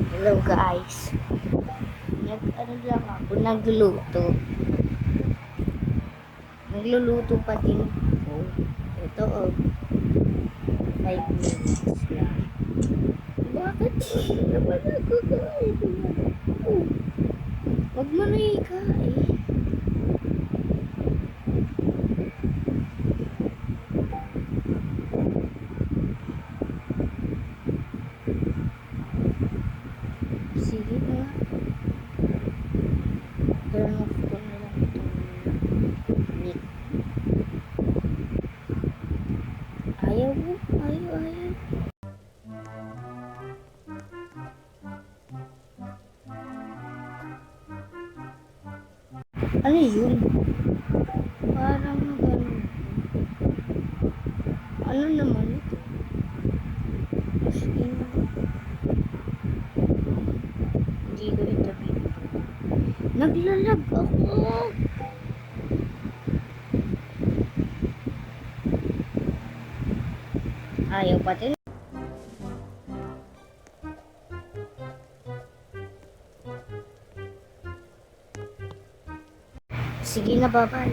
Hello guys. Ano lang ako, nagluluto. Nagluluto pa din ako. Ito 5 minutes lang. Bakit? Hindi naman ako kain. Huwag mo na ikain. Sige na. Turn off ko na lang itong mic. Ayaw mo? Ayaw. Ano yun? Parang gano'n. Ano naman ito? As in, hindi ko ito dito. Naglalag ako. Ayaw pati. Sige na, bye-bye.